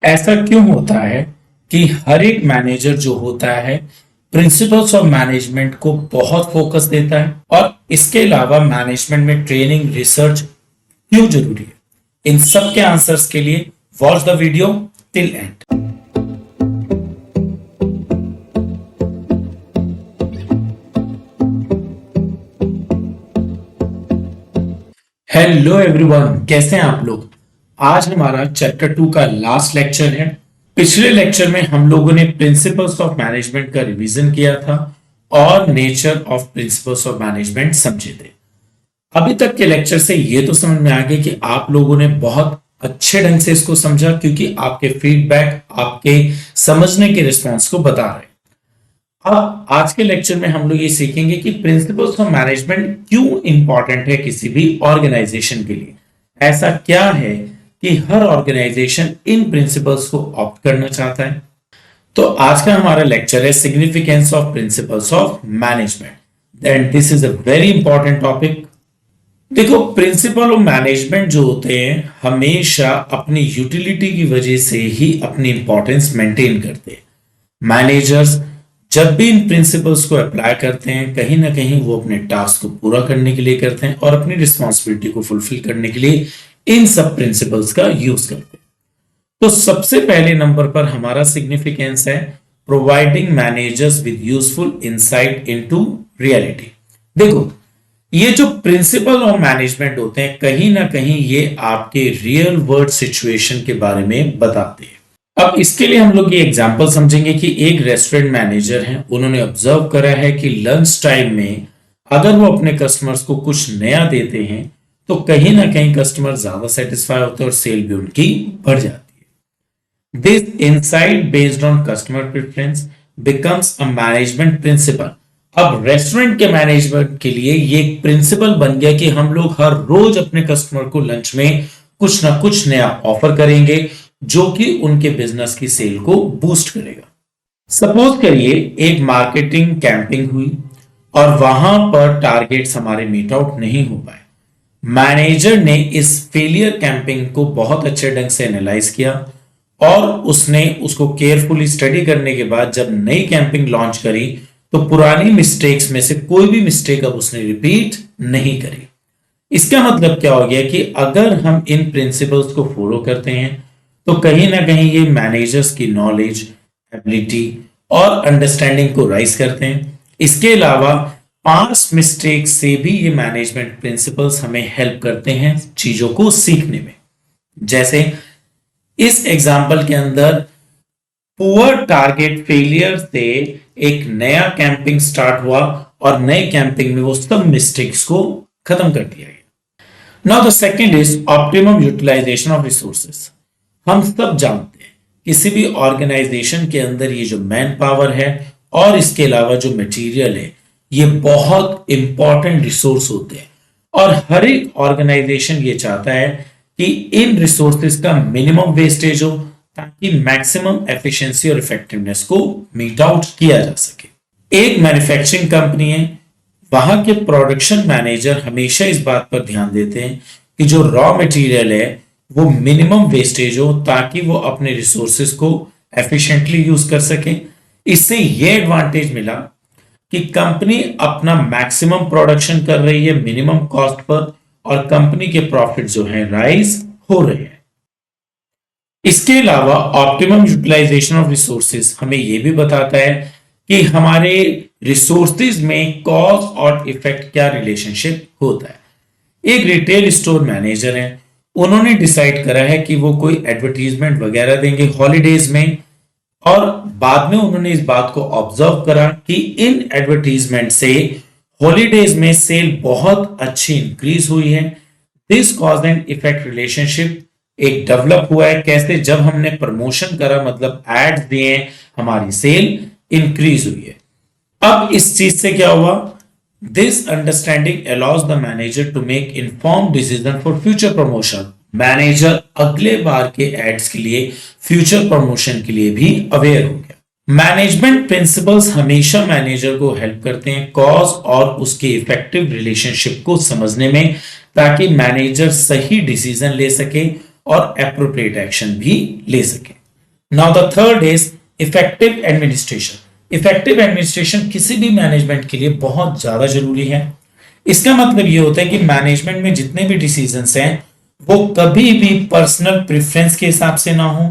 ऐसा क्यों होता है कि हर एक मैनेजर जो होता है प्रिंसिपल्स ऑफ मैनेजमेंट को बहुत फोकस देता है और इसके अलावा मैनेजमेंट में ट्रेनिंग रिसर्च क्यों जरूरी है? इन सब के आंसर्स के लिए watch the video till and. Hello everyone, कैसे हैं आप लोग? आज हमारा चैप्टर 2 का लास्ट लेक्चर है। पिछले लेक्चर में हम लोगों ने प्रिंसिपल्स ऑफ मैनेजमेंट का रिवीजन किया था और nature of principles of management समझे थे। अभी तक के लेक्चर से ये तो समझ में आ गया कि आप लोगों ने बहुत अच्छे ढंग से इसको समझा, क्योंकि आपके फीडबैक आपके समझने के रिस्पॉन्स को बता रहे हैं। अब आज के लेक्चर में हम लोग ये सीखेंगे कि प्रिंसिपल्स ऑफ मैनेजमेंट क्यों इंपॉर्टेंट है किसी भी ऑर्गेनाइजेशन के लिए। ऐसा क्या है कि हर ऑर्गेनाइजेशन इन प्रिंसिपल्स को ऑप्ट करना चाहता है। तो आज का हमारा लेक्चर है significance of principles of management. And this is a very important topic. देखो, प्रिंसिपल ऑफ मैनेजमेंट जो होते हैं हमेशा अपनी यूटिलिटी की वजह से ही अपनी इंपॉर्टेंस मेंटेन करते हैं। मैनेजर्स जब भी इन प्रिंसिपल्स को अप्लाई करते हैं, कहीं ना कहीं वो अपने टास्क को पूरा करने के लिए करते हैं और अपनी रिस्पॉन्सिबिलिटी को फुलफिल करने के लिए इन सब प्रिंसिपल्स का यूज करते हैं। तो सबसे पहले नंबर पर हमारा सिग्निफिकेंस है providing managers with useful insight into reality. देखो, ये जो प्रिंसिपल ऑफ मैनेजमेंट होते हैं कहीं ना कहीं ये आपके रियल वर्ल्ड सिचुएशन के बारे में बताते हैं। अब इसके लिए हम लोग ये एग्जांपल समझेंगे कि एक रेस्टोरेंट मैनेजर हैं, उन्होंने ऑब्जर्व करा है कि लंच टाइम में अगर वो अपने कस्टमर्स को कुछ नया देते हैं तो कहीं ना कहीं कस्टमर ज्यादा सेटिस्फाई होते हैं और सेल भी उनकी बढ़ जाती है। This insight based on customer preference becomes a management principle. अब रेस्टोरेंट के मैनेजमेंट के लिए ये एक प्रिंसिपल बन गया कि हम लोग हर रोज अपने कस्टमर को लंच में कुछ ना कुछ नया ऑफर करेंगे जो कि उनके बिजनेस की सेल को बूस्ट करेगा। सपोज करिए एक मार्केटिंग कैंपिंग हुई और वहां पर टारगेट्स हमारे मीट आउट नहीं हो पाए। मैनेजर ने इस फेलियर कैंपिंग को बहुत अच्छे ढंग से एनालाइज किया और उसने उसको केयरफुली स्टडी करने के बाद जब नई कैंपिंग लॉन्च करी तो पुरानी मिस्टेक्स में से कोई भी मिस्टेक अब उसने रिपीट नहीं करी। इसका मतलब क्या हो गया कि अगर हम इन प्रिंसिपल्स को फॉलो करते हैं तो कहीं ना कहीं ये मैनेजर्स की नॉलेज, एबिलिटी और अंडरस्टैंडिंग को राइज करते हैं। इसके अलावा पास्ट मिस्टेक से भी ये मैनेजमेंट प्रिंसिपल्स हमें हेल्प करते हैं चीजों को सीखने में। जैसे इस एग्जांपल के अंदर पुअर टारगेट फेलियर से एक नया कैंपिंग स्टार्ट हुआ और नए कैंपिंग में वो सब मिस्टेक्स को खत्म कर दिया गया। Now the second is optimum utilisation of resources. हम सब जानते हैं किसी भी ऑर्गेनाइजेशन के अंदर ये जो मैन पावर है और इसके अलावा जो मटेरियल है ये बहुत इंपॉर्टेंट रिसोर्स होते हैं और हर एक ऑर्गेनाइजेशन ये चाहता है कि इन रिसोर्सेज का मिनिमम वेस्टेज हो ताकि मैक्सिमम एफिशिएंसी और इफेक्टिवनेस को मीट आउट किया जा सके। एक मैन्युफैक्चरिंग कंपनी है, वहां के प्रोडक्शन मैनेजर हमेशा इस बात पर ध्यान देते हैं कि जो रॉ मटेरियल है वो मिनिमम वेस्टेज हो ताकि वो अपने रिसोर्सेज को एफिशिएंटली यूज कर सके। इससे ये एडवांटेज मिला कि कंपनी अपना मैक्सिमम प्रोडक्शन कर रही है मिनिमम कॉस्ट पर और कंपनी के प्रॉफिट जो है राइज हो रहे हैं। इसके अलावा ऑप्टिमम यूटिलाइजेशन ऑफ रिसोर्सेज हमें यह भी बताता है कि हमारे रिसोर्सेज में कॉज और इफेक्ट क्या रिलेशनशिप होता है। एक रिटेल स्टोर मैनेजर है, उन्होंने डिसाइड करा है कि वो कोई एडवर्टीजमेंट वगैरह देंगे हॉलीडेज में और बाद में उन्होंने इस बात को ऑब्जर्व करा कि इन एडवर्टीजमेंट से हॉलीडेज में सेल बहुत अच्छी इंक्रीज हुई है। This cause and effect relationship एक डेवलप हुआ है। कैसे? जब हमने प्रमोशन करा, मतलब एड्स दिए, हमारी सेल इंक्रीज हुई है। अब इस चीज से क्या हुआ? This understanding allows the manager to make informed decision for future promotion. Manager अगले बार के एड्स के लिए, फ्यूचर प्रमोशन के लिए भी अवेयर हो गया। मैनेजमेंट प्रिंसिपल्स हमेशा मैनेजर को हेल्प करते हैं कॉज और उसके इफेक्टिव रिलेशनशिप को समझने में, ताकि मैनेजर सही डिसीजन ले सके और एप्रोप्रिएट एक्शन भी ले सके। Now the third is effective administration. Effective administration किसी भी मैनेजमेंट के लिए बहुत ज्यादा जरूरी है। इसका मतलब ये होता है कि मैनेजमेंट में जितने भी डिसीजंस हैं वो कभी भी पर्सनल प्रेफरेंस के हिसाब से ना हो,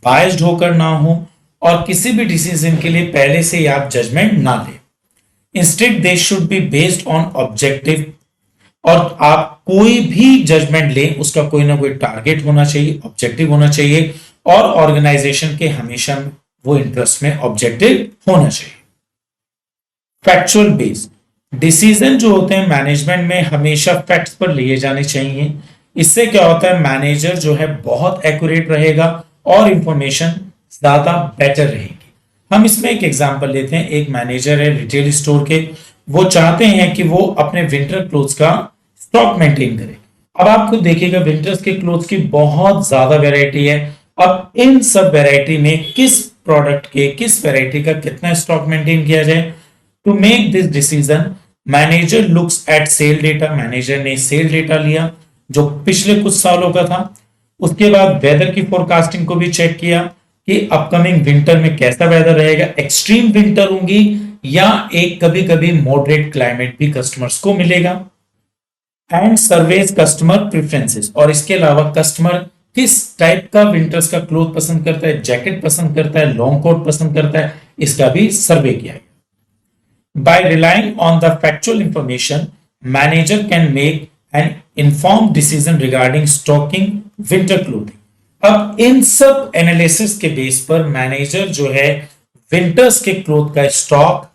बायस्ड होकर ना हो, और किसी भी डिसीजन के लिए पहले से ही आप जजमेंट ना लें। Instead they should be based on objective, और आप कोई भी जजमेंट लें उसका कोई ना कोई टारगेट होना चाहिए, ऑब्जेक्टिव होना चाहिए, और ऑर्गेनाइजेशन के हमेशा वो इंटरेस्ट में ऑब्जेक्टिव होना चाहिए। फैक्चुअल बेस्ड डिसीजन जो होते हैं मैनेजमेंट में हमेशा फैक्ट्स पर लिए जाने चाहिए। इससे क्या होता है, मैनेजर जो है बहुत एक्यूरेट रहेगा और इंफॉर्मेशन ज्यादा बेटर रहेगी। हम इसमें एक एग्जांपल लेते हैं। एक मैनेजर है रिटेल स्टोर के, वो चाहते हैं कि वो अपने विंटर क्लोथ्स का स्टॉक मेंटेन करे। अब आपको देखिएगा विंटर्स के क्लोथ्स की बहुत ज्यादा वैरायटी है। अब इन सब वैरायटी में किस प्रोडक्ट के किस वैरायटी का कितना स्टॉक मेंटेन किया जाए। To make this decision manager looks at sale data. Manager ने सेल डेटा लिया जो पिछले कुछ सालों का था। उसके बाद वेदर की फोरकास्टिंग को भी चेक किया कि अपकमिंग विंटर में कैसा वेदर रहेगा, एक्सट्रीम विंटर होंगी या एक कभी कभी मॉडरेट क्लाइमेट भी कस्टमर्स को मिलेगा। एंड सर्वेज कस्टमर प्रेफरेंसेस, और इसके अलावा कस्टमर किस टाइप का विंटर्स का क्लोथ पसंद करता है, जैकेट पसंद करता है, लॉन्ग कोट पसंद करता है, इसका भी सर्वे किया गया। By relying on the factual information, manager can make an informed decision regarding stocking winter clothing. अब इन सब एनालिसिस के बेस पर मैनेजर जो है विंटर्स के क्लोथ का स्टॉक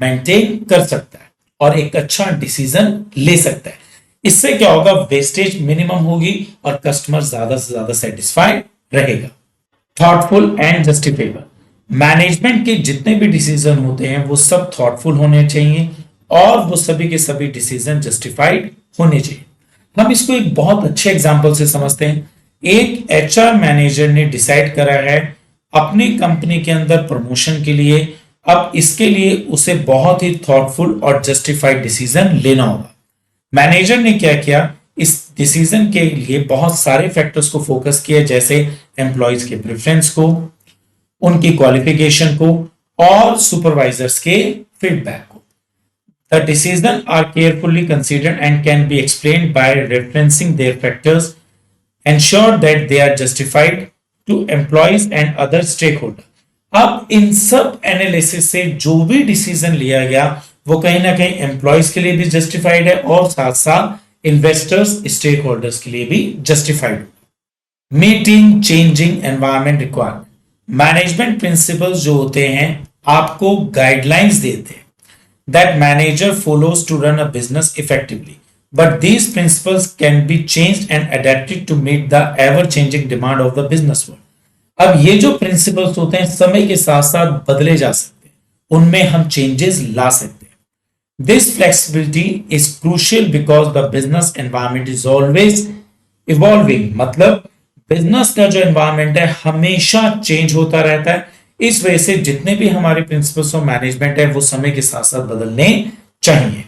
मेंटेन कर सकता है और एक अच्छा डिसीजन ले सकता है। इससे क्या होगा, वेस्टेज मिनिमम होगी और कस्टमर ज्यादा से ज्यादा सेटिस्फाइड रहेगा। थॉटफुल एंड जस्टिफाइबल, मैनेजमेंट के जितने भी डिसीजन होते हैं वो सब थॉटफुल होने चाहिए और वो सभी के सभी डिसीजन जस्टिफाइड होने चाहिए। हम इसको एक बहुत अच्छे एग्जांपल से समझते हैं। एक एचआर मैनेजर ने डिसाइड करा है अपनी कंपनी के अंदर प्रमोशन के लिए। अब इसके लिए उसे बहुत ही थॉटफुल और जस्टिफाइड डिसीजन लेना होगा। मैनेजर ने क्या किया, इस डिसीजन के लिए बहुत सारे फैक्टर्स को फोकस किया, जैसे एम्प्लॉयज के प्रेफरेंस को, उनकी क्वालिफिकेशन को और सुपरवाइजर्स के फीडबैक को। The decisions are carefully considered and can be explained by referencing their factors, ensure that they are justified to employees and other stakeholders. अब इन सब एनालिसिस से जो भी डिसीजन लिया गया वो कहीं ना कहीं एम्प्लॉयज के लिए भी जस्टिफाइड है और साथ साथ इन्वेस्टर्स स्टेक होल्डर्स के लिए भी justified. Meeting changing environment requirement, management principles जो होते हैं आपको गाइडलाइंस देते हैं that manager follows to run a business effectively, but these principles can be changed and adapted to meet the ever changing demand of the business world. अब ये जो principles होते हैं समय के साथ साथ बदले जा सकते हैं, उनमें हम चेंजेस ला सकते हैं। This flexibility is crucial because the business environment is always evolving. मतलब बिजनेस का जो एनवायरमेंट है हमेशा चेंज होता रहता है। इस वजह से जितने भी हमारे प्रिंसिपल्स ऑफ मैनेजमेंट है वो समय के साथ साथ बदलने चाहिए।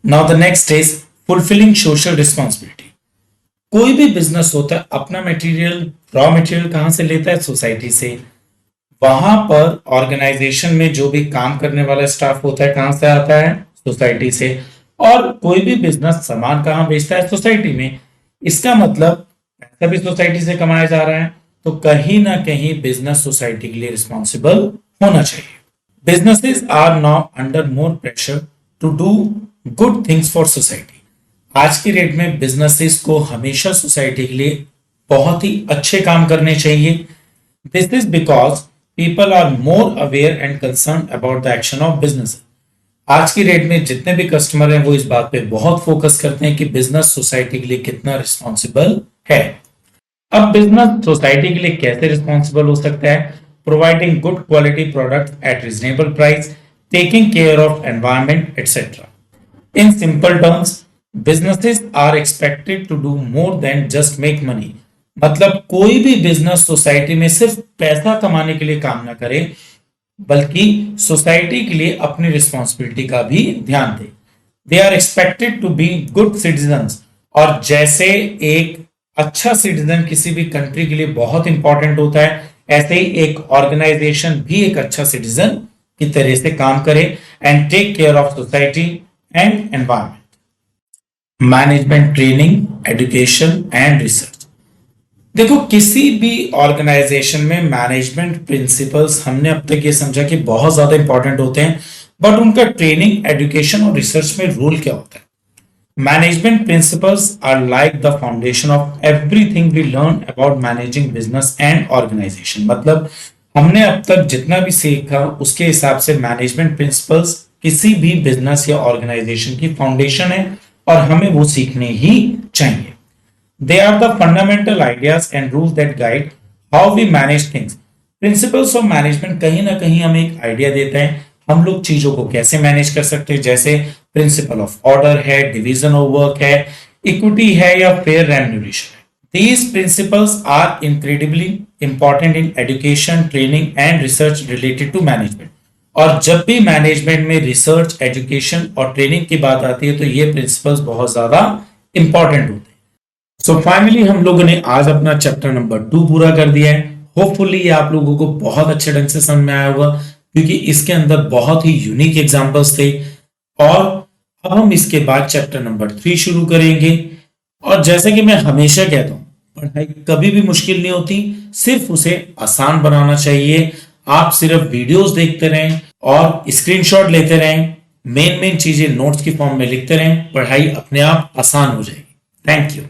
Now the next is fulfilling social responsibility. कोई भी बिजनेस होता है अपना मटेरियल, रॉ मटेरियल कहां से लेता है, सोसाइटी से। वहां पर ऑर्गेनाइजेशन में जो भी काम करने वाला स्टाफ होता है कहां से आता है, सोसाइटी से। और कोई भी बिजनेस सामान कहां बेचता है, सोसाइटी में। इसका मतलब पैसा भी सोसाइटी से कमाया जा रहा है, तो कहीं ना कहीं बिजनेस सोसाइटी के लिए रिस्पॉन्सिबल होना चाहिए। Businesses are now under more pressure to do good things for society. आज की डेट में बिजनेसेस को हमेशा सोसाइटी के लिए बहुत ही अच्छे काम करने चाहिए। This is because people are more aware and concern about the action of business. आज की डेट में जितने भी कस्टमर हैं वो इस बात पे बहुत फोकस करते हैं कि बिजनेस सोसाइटी के लिए कितना रिस्पॉन्सिबल है। अब बिजनेस सोसाइटी के लिए कैसे रिस्पॉन्सिबल हो सकता है, providing good quality product at reasonable price, taking care of environment etcetera. In simple terms businesses are expected to do more than just make money. मतलब कोई भी बिजनेस सोसाइटी में सिर्फ पैसा कमाने के लिए काम ना करे बल्कि सोसाइटी के लिए अपनी रिस्पॉन्सिबिलिटी का भी ध्यान दे। They are expected to be good citizens, और जैसे एक अच्छा सिटीजन किसी भी कंट्री के लिए बहुत इंपॉर्टेंट होता है, ऐसे ही एक ऑर्गेनाइजेशन भी एक अच्छा सिटीजन की तरह से काम करे and take care of society and environment. Management training, education and research. देखो, किसी भी ऑर्गेनाइजेशन में मैनेजमेंट प्रिंसिपल्स हमने अब तक ये समझा कि बहुत ज्यादा इंपॉर्टेंट होते हैं, बट उनका ट्रेनिंग, एजुकेशन और रिसर्च में रोल क्या होता है? Management principles are like the foundation of everything we learn about managing business and organization। मतलब हमने अब तक जितना भी सीखा उसके हिसाब से मैनेजमेंट प्रिंसिपल्स किसी भी बिजनेस या ऑर्गेनाइजेशन की फाउंडेशन है और हमें वो सीखने ही चाहिए। They are the fundamental ideas and rules that guide how we manage things. Principles of management कहीं ना कहीं हमें एक आइडिया देता है हम लोग चीजों को कैसे मैनेज कर सकते हैं, जैसे प्रिंसिपल ऑफ ऑर्डर है, डिवीजन ऑफ वर्क है, इक्विटी है या फेयर रेम्यूनरेशन है। These principles are incredibly important in education, training and research related to management। और जब भी मैनेजमेंट में रिसर्च, एजुकेशन और ट्रेनिंग की बात आती है तो ये प्रिंसिपल्स बहुत ज्यादा इंपॉर्टेंट होते हैं। सो फाइनली हम लोगों ने आज अपना चैप्टर नंबर 2 पूरा कर दिया है। होपफुली ये आप लोगों को बहुत अच्छे ढंग से समझ में आया होगा, क्योंकि इसके अंदर बहुत ही यूनिक एग्जांपल्स थे। और अब हम इसके बाद चैप्टर नंबर 3 शुरू करेंगे। और जैसे कि मैं हमेशा कहता हूं, पढ़ाई कभी भी मुश्किल नहीं होती, सिर्फ उसे आसान बनाना चाहिए। आप सिर्फ वीडियोस देखते रहें और स्क्रीनशॉट लेते रहें, मेन मेन चीजें नोट्स की फॉर्म में लिखते रहें, पढ़ाई अपने आप आसान हो जाएगी। Thank you.